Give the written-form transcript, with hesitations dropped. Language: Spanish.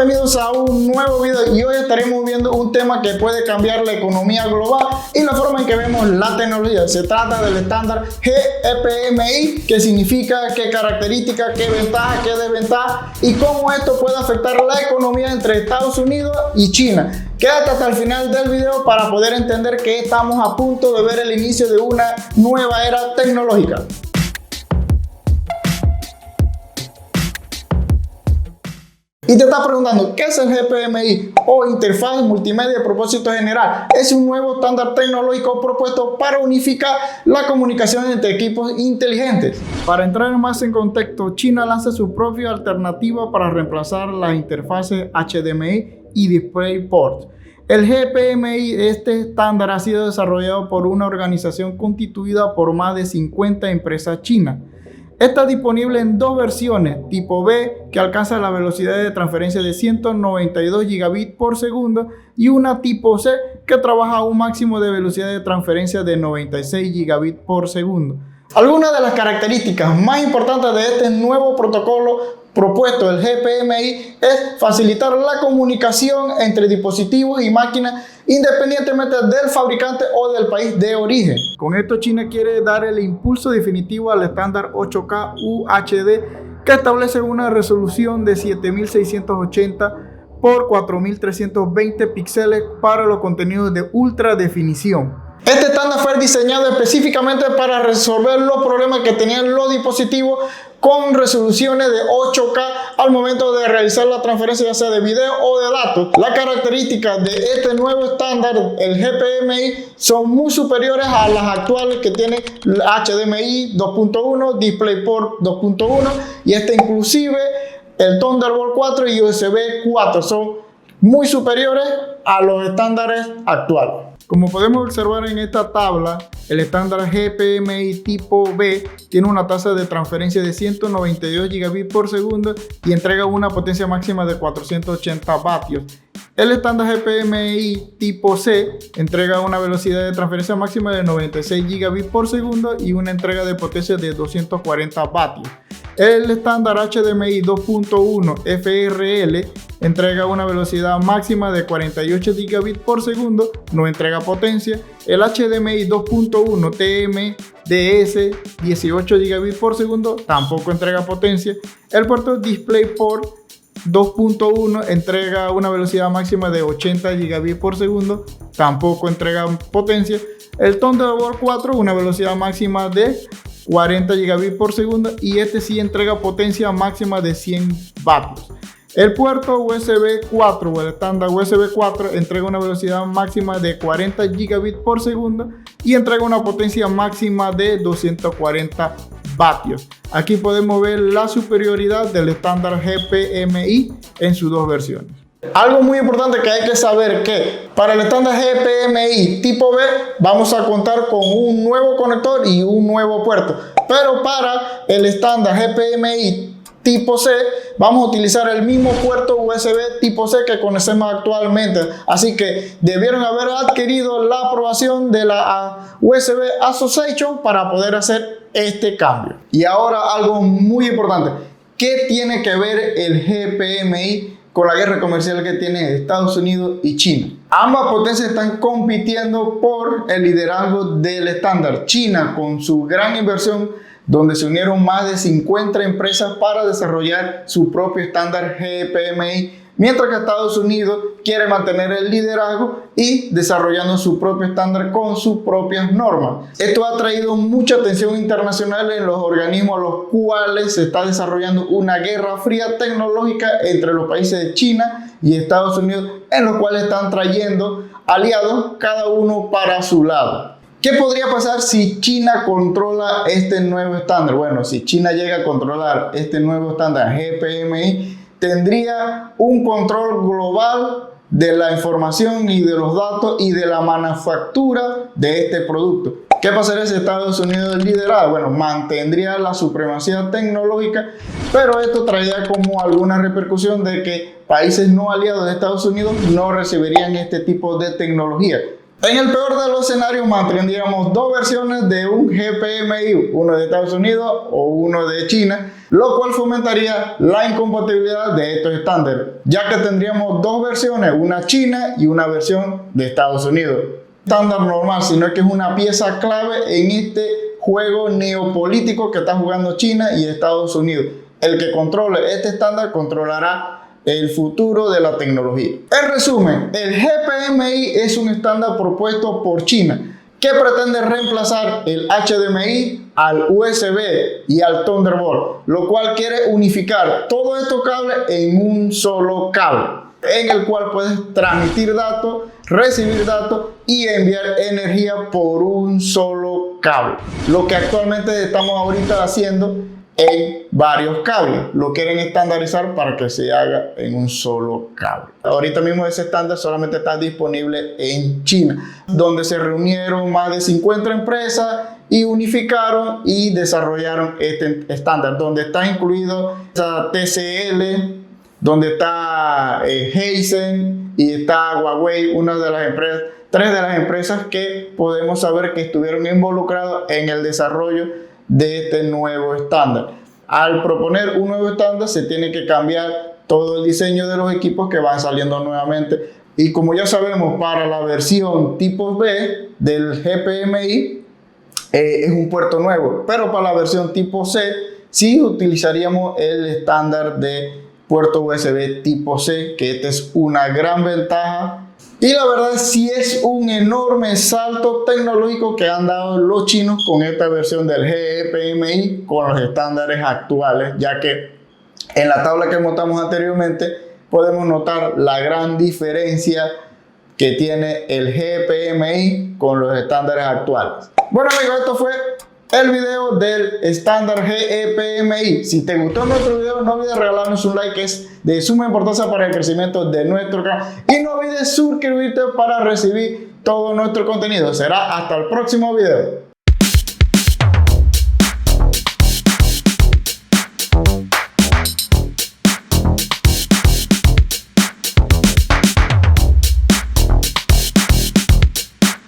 Bienvenidos a un nuevo video y hoy estaremos viendo un tema que puede cambiar la economía global y la forma en que vemos la tecnología. Se trata del estándar GPMI, que significa qué características, qué ventajas, qué desventajas y cómo esto puede afectar la economía entre Estados Unidos y China. Quédate hasta el final del video para poder entender que estamos a punto de ver el inicio de una nueva era tecnológica. Y te estás preguntando, ¿qué es el GPMI o Interfaz Multimedia de Propósito General? Es un nuevo estándar tecnológico propuesto para unificar la comunicación entre equipos inteligentes. Para entrar más en contexto, China lanza su propia alternativa para reemplazar las interfaces HDMI y DisplayPort. El GPMI, este estándar, ha sido desarrollado por una organización constituida por más de 50 empresas chinas. Está disponible en dos versiones, tipo B, que alcanza la velocidad de transferencia de 192 gigabits por segundo, y una tipo C, que trabaja a un máximo de velocidad de transferencia de 96 gigabits por segundo. Algunas de las características más importantes de este nuevo protocolo propuesto, el GPMI, es facilitar la comunicación entre dispositivos y máquinas independientemente del fabricante o del país de origen. Con esto, China quiere dar el impulso definitivo al estándar 8K UHD, que establece una resolución de 7680 por 4320 píxeles para los contenidos de ultra definición. Este estándar fue diseñado específicamente para resolver los problemas que tenían los dispositivos con resoluciones de 8K al momento de realizar la transferencia ya sea de video o de datos. Las características de este nuevo estándar, el GPMI, son muy superiores a las actuales que tienen HDMI 2.1, DisplayPort 2.1 y inclusive el Thunderbolt 4 y USB 4 son muy superiores a los estándares actuales. Como podemos observar en esta tabla, el estándar GPMI tipo B tiene una tasa de transferencia de 192 gigabits por segundo y entrega una potencia máxima de 480 vatios. El estándar GPMI tipo C entrega una velocidad de transferencia máxima de 96 gigabits por segundo y una entrega de potencia de 240 vatios. El estándar HDMI 2.1 FRL entrega una velocidad máxima de 48 gigabits por segundo, no entrega potencia. El HDMI 2.1 TMDS 18 gigabits por segundo, tampoco entrega potencia. El puerto DisplayPort 2.1 entrega una velocidad máxima de 80 gigabits por segundo, tampoco entrega potencia. El Thunderbolt 4 una velocidad máxima de 40 gigabits por segundo y sí entrega potencia máxima de 100 vatios. El puerto USB 4 o el estándar USB 4 entrega una velocidad máxima de 40 gigabits por segundo y entrega una potencia máxima de 240 vatios. Aquí podemos ver la superioridad del estándar GPMI en sus dos versiones. Algo muy importante que hay que saber que para el estándar GPMI tipo B vamos a contar con un nuevo conector y un nuevo puerto, pero para el estándar GPMI tipo C vamos a utilizar el mismo puerto USB tipo C que conocemos actualmente, así que debieron haber adquirido la aprobación de la USB Association para poder hacer este cambio. Y ahora algo muy importante, ¿qué tiene que ver el GPMI con la guerra comercial que tiene Estados Unidos y China? Ambas potencias están compitiendo por el liderazgo del estándar. China, con su gran inversión, donde se unieron más de 50 empresas para desarrollar su propio estándar GPMI, mientras que Estados Unidos quiere mantener el liderazgo y desarrollando su propio estándar con sus propias normas. Esto ha traído mucha atención internacional en los organismos a los cuales se está desarrollando una guerra fría tecnológica entre los países de China y Estados Unidos, en los cuales están trayendo aliados cada uno para su lado. ¿Qué podría pasar si China controla este nuevo estándar? Bueno, si China llega a controlar este nuevo estándar GPMI, tendría un control global de la información y de los datos y de la manufactura de este producto. ¿Qué pasaría si Estados Unidos lidera? Bueno, mantendría la supremacía tecnológica, pero esto traería como alguna repercusión de que países no aliados de Estados Unidos no recibirían este tipo de tecnología. En el peor de los escenarios mantendríamos dos versiones de un GPMI, uno de Estados Unidos o uno de China, lo cual fomentaría la incompatibilidad de estos estándares, ya que tendríamos dos versiones, una china y una versión de Estados Unidos. Estándar normal, sino que es una pieza clave en este juego neopolítico que está jugando China y Estados Unidos. El que controle este estándar controlará el futuro de la tecnología. En resumen, el GPMI es un estándar propuesto por China que pretende reemplazar el HDMI al USB y al Thunderbolt, lo cual quiere unificar todos estos cables en un solo cable, en el cual puedes transmitir datos, recibir datos y enviar energía por un solo cable. Lo que actualmente estamos ahorita haciendo en varios cables. Lo quieren estandarizar para que se haga en un solo cable. Ahorita mismo ese estándar solamente está disponible en China, donde se reunieron más de 50 empresas y unificaron y desarrollaron este estándar, donde está incluido TCL, donde está Hisense y está Huawei, una de las empresas, tres de las empresas que podemos saber que estuvieron involucrados en el desarrollo de este nuevo estándar. Al proponer un nuevo estándar se tiene que cambiar todo el diseño de los equipos que van saliendo nuevamente, y como ya sabemos, para la versión tipo B del GPMI es un puerto nuevo, pero para la versión tipo C sí utilizaríamos el estándar de puerto USB tipo C, que esta es una gran ventaja. Y la verdad sí es un enorme salto tecnológico que han dado los chinos con esta versión del GPMI con los estándares actuales, ya que en la tabla que mostramos anteriormente podemos notar la gran diferencia que tiene el GPMI con los estándares actuales. Bueno amigos, esto fue el video del estándar GPMI. Si te gustó nuestro video, no olvides regalarnos un like, que es de suma importancia para el crecimiento de nuestro canal. Y no olvides suscribirte para recibir todo nuestro contenido. Será hasta el próximo video.